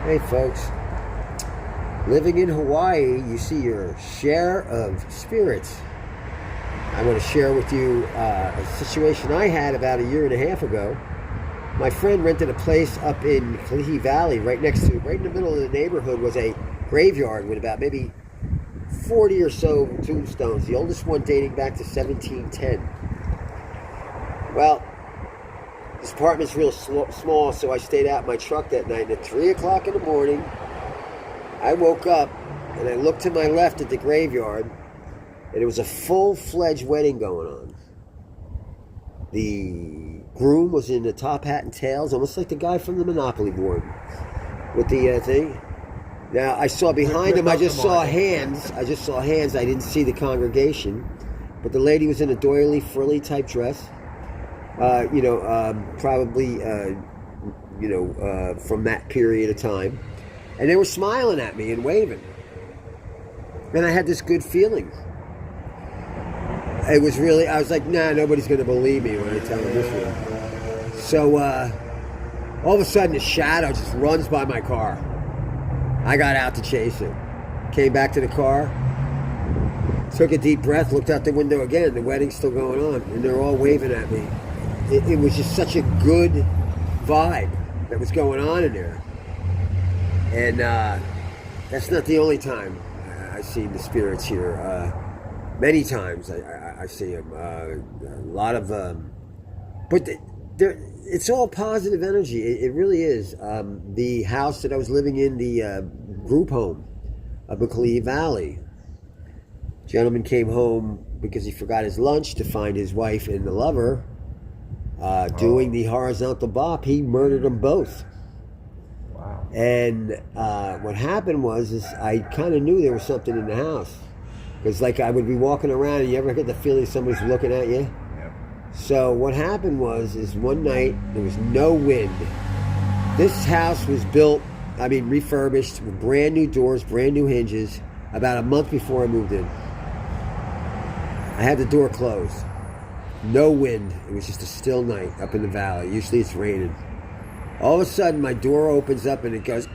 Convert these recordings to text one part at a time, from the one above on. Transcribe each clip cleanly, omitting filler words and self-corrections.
Hey folks, living in Hawaii, you see your share of spirits. I want to share with you a situation I had about a year and a half ago. My friend rented a place up in Kalihi Valley, right in the middle of the neighborhood was a graveyard with about maybe 40 or so tombstones, the oldest one dating back to 1710. Well, this apartment's real small, so I stayed out in my truck that night. And at 3 o'clock in the morning, I woke up and I looked to my left at the graveyard, and it was a full-fledged wedding going on. The groom was in the top hat and tails, almost like the guy from the Monopoly board with the thing. Now, I saw behind him, I just saw hands. I didn't see the congregation. But the lady was in a doily, frilly type dress. Probably from that period of time. And they were smiling at me and waving. And I had this good feeling. I was like, nah, nobody's going to believe me when I tell them this one. So, all of a sudden, a shadow just runs by my car. I got out to chase it. Came back to the car. Took a deep breath, looked out the window again. The wedding's still going on. And they're all waving at me. It was just such a good vibe that was going on in there. And that's not the only time I've seen the spirits here. Many times I see them. A lot of... but it's all positive energy. It really is. The house that I was living in, the group home up in Kalihi Valley. Gentleman came home because he forgot his lunch to find his wife and the lover doing the horizontal bop. He murdered them both. Wow. And what happened was I kind of knew there was something in the house. Because like I would be walking around and you ever get the feeling somebody's looking at you? Yep. So what happened was one night there was no wind. This house was refurbished with brand new doors, brand new hinges, about a month before I moved in. I had the door closed. No wind. It was just a still night up in the valley. Usually it's raining. All of a sudden, my door opens up and it goes...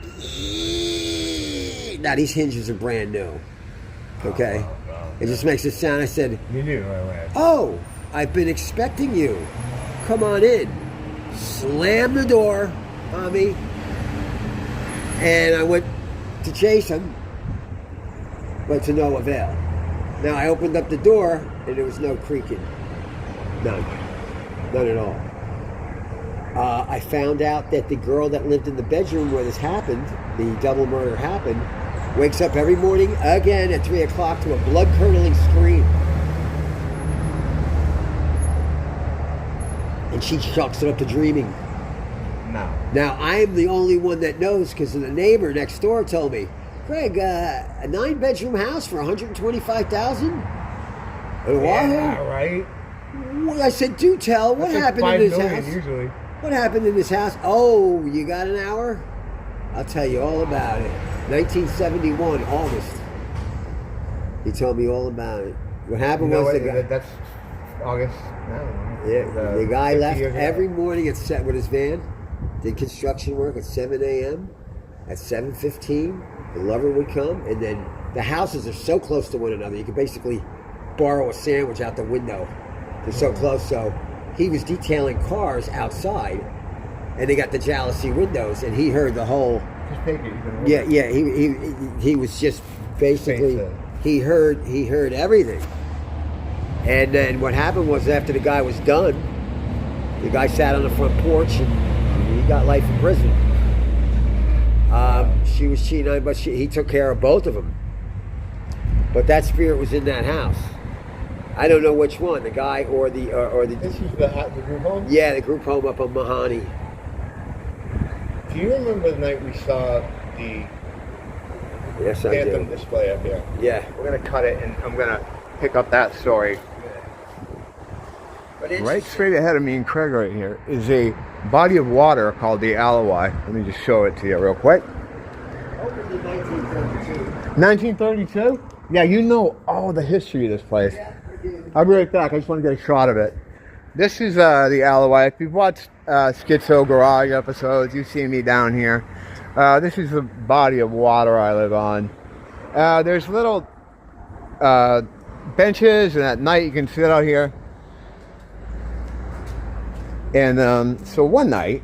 Now, these hinges are brand new. Okay? It just makes a sound. I said... You knew right away. Oh, I've been expecting you. Come on in. Slammed the door on me. And I went to chase him. But to no avail. Now, I opened up the door and there was no creaking. None at all. I found out that the girl that lived in the bedroom where this happened, the double murder happened, wakes up every morning again at 3 o'clock to a blood-curdling scream. And she chalks it up to dreaming. No. Now, I'm the only one that knows because the neighbor next door told me, Greg, a 9-bedroom house for $125,000? Yeah, right? I said, do tell. What happened in this house? Usually. What happened in this house? Oh, you got an hour? I'll tell you all about it. 1971, August. He told me all about it. What happened was that's August. The guy left every morning with his van, did construction work at 7 a.m. At 7:15, the lover would come, and then the houses are so close to one another, you could basically borrow a sandwich out the window. They're so close, so he was detailing cars outside, and they got the jalousie windows, and he heard the whole... Just take it. He was just basically... He heard everything. And then what happened was after the guy was done, the guy sat on the front porch, and he got life in prison. She was cheating on him, but he took care of both of them. But that spirit was in that house. I don't know which one, the guy or the... This is the group home? Yeah, the group home up on Mahoney. Do you remember the night we saw the Phantom display up here? Yeah. We're going to cut it, and I'm going to pick up that story. Right straight ahead of me and Craig right here is a body of water called the Alawai. Let me just show it to you real quick. Opened in 1932. 1932? Yeah, you know all the history of this place. Yeah, I do. I'll be right back. I just want to get a shot of it. This is the Alawai. If you've watched Schizo Garage episodes, you've seen me down here. This is the body of water I live on. There's little benches, and at night you can sit out here. And so one night,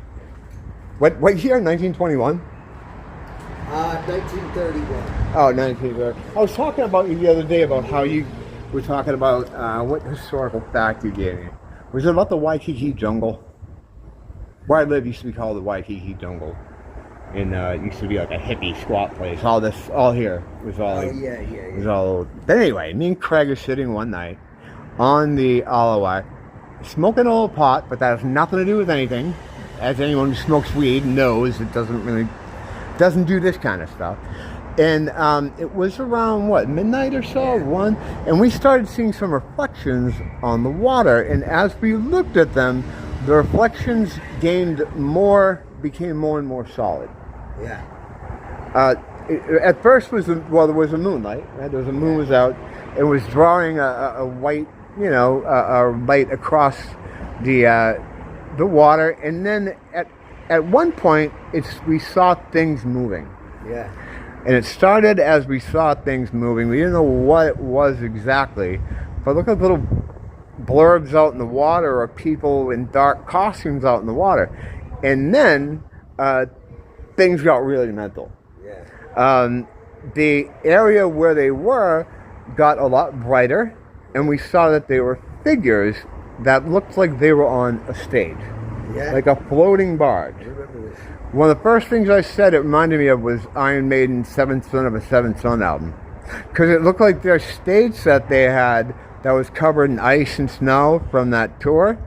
what year? 1921? 1931. Oh, 1930. I was talking about you the other day about how you were talking about what historical fact you gave me. Was it about the Waikiki jungle? Where I live used to be called the Waikiki jungle. And it used to be like a hippie squat place. All here was all. Yeah. Was all. But anyway, me and Craig are sitting one night on the Alawai, smoking a little pot, but that has nothing to do with anything. As anyone who smokes weed knows, it doesn't do this kind of stuff. And it was around what, midnight or so, 1, and we started seeing some reflections on the water. And as we looked at them, the reflections became more and more solid. Yeah. At first there was a moonlight. Right? There was a moon was out. It was drawing a white, a light across the water. And then at one point, we saw things moving. Yeah. And it started as we saw things moving. We didn't know what it was exactly, but look at little blurbs out in the water, or people in dark costumes out in the water. And then things got really mental. Yeah. The area where they were got a lot brighter, and we saw that they were figures that looked like they were on a stage. Yeah. Like a floating barge. I remember this. One of the first things I said it reminded me of was Iron Maiden's Seventh Son of a Seventh Son album. Because it looked like their stage set they had that was covered in ice and snow from that tour.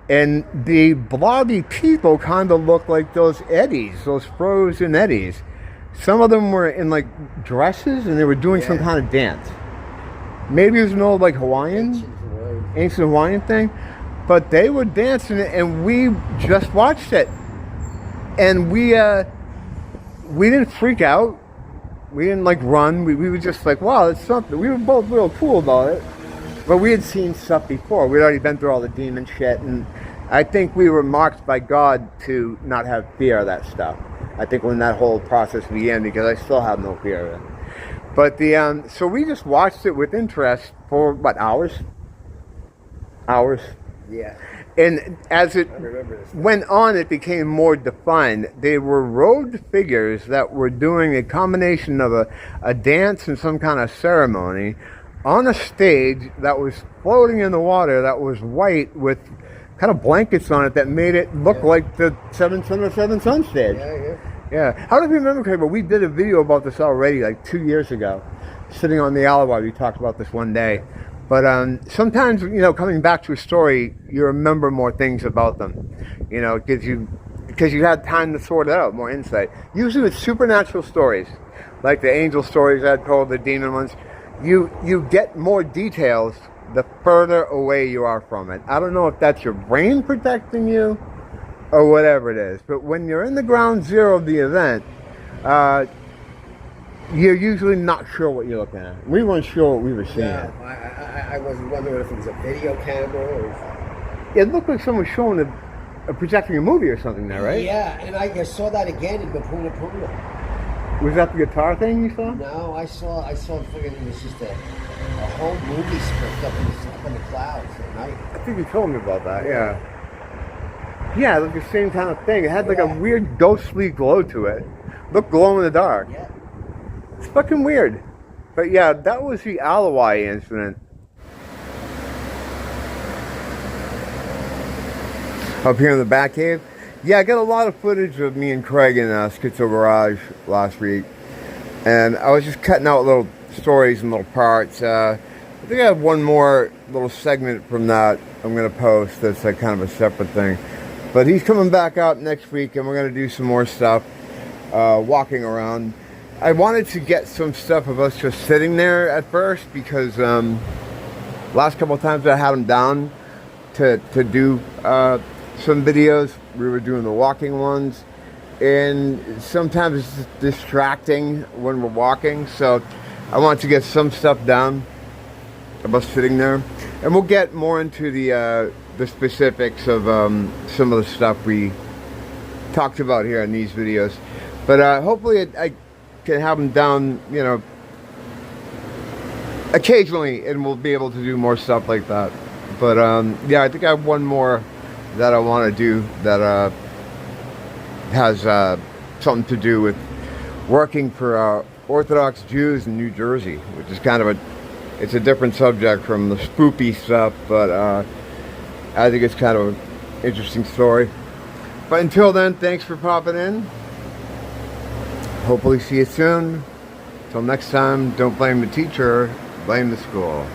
And the blobby people kind of looked like those eddies, those frozen eddies. Some of them were in like dresses, and they were doing some kind of dance. Maybe it was an old like ancient Hawaiian thing. But they were dancing, and we just watched it. And we didn't freak out. We didn't like run. We were just like, wow, that's something. We were both real cool about it. But we had seen stuff before. We'd already been through all the demon shit. And I think we were marked by God to not have fear of that stuff. I think when that whole process began, because I still have no fear of it. But so we just watched it with interest for, what, hours? Hours. Yeah. And as it went on, it became more defined. They were robed figures that were doing a combination of a dance and some kind of ceremony on a stage that was floating in the water, that was white with kind of blankets on it that made it look like the Seventh Son of a Seventh Son stage. Yeah. How do you remember, Craig? But we did a video about this already, like 2 years ago. Sitting on the Alibi, we talked about this one day. But sometimes, coming back to a story, you remember more things about them. It gives you, because you had time to sort it out, more insight. Usually with supernatural stories, like the angel stories I told, the demon ones, you get more details the further away you are from it. I don't know if that's your brain protecting you or whatever it is. But when you're in the ground zero of the event, you're usually not sure what you're looking at. We weren't sure what we were seeing. Yeah, I was wondering if it was a video camera or... It looked like someone was showing projecting a movie or something there, right? Yeah, and I saw that again in Puna Puna. Was that the guitar thing you saw? No, I saw fucking, it was just a whole movie script up in the clouds at night. I think you told me about that, yeah. Yeah, it looked the same kind of thing. It had like a weird ghostly glow to it. Looked glow in the dark. Yeah. It's fucking weird. But yeah, that was the Alawai incident. Up here in the back cave. Yeah, I got a lot of footage of me and Craig in Schizo Garage last week. And I was just cutting out little stories and little parts. I think I have one more little segment from that I'm going to post that's like kind of a separate thing. But he's coming back out next week, and we're going to do some more stuff walking around. I wanted to get some stuff of us just sitting there at first, because last couple of times I had him down to do some videos. We were doing the walking ones, and sometimes it's distracting when we're walking, so I wanted to get some stuff done of us sitting there, and we'll get more into the specifics of some of the stuff we talked about here in these videos. But hopefully I can have them down, you know, occasionally, and we'll be able to do more stuff like that. But yeah, I think I have one more that I want to do that has something to do with working for Orthodox Jews in New Jersey, which is kind of it's a different subject from the spoopy stuff, but I think it's kind of an interesting story. But until then, thanks for popping in. Hopefully see you soon. Till next time, don't blame the teacher, blame the school.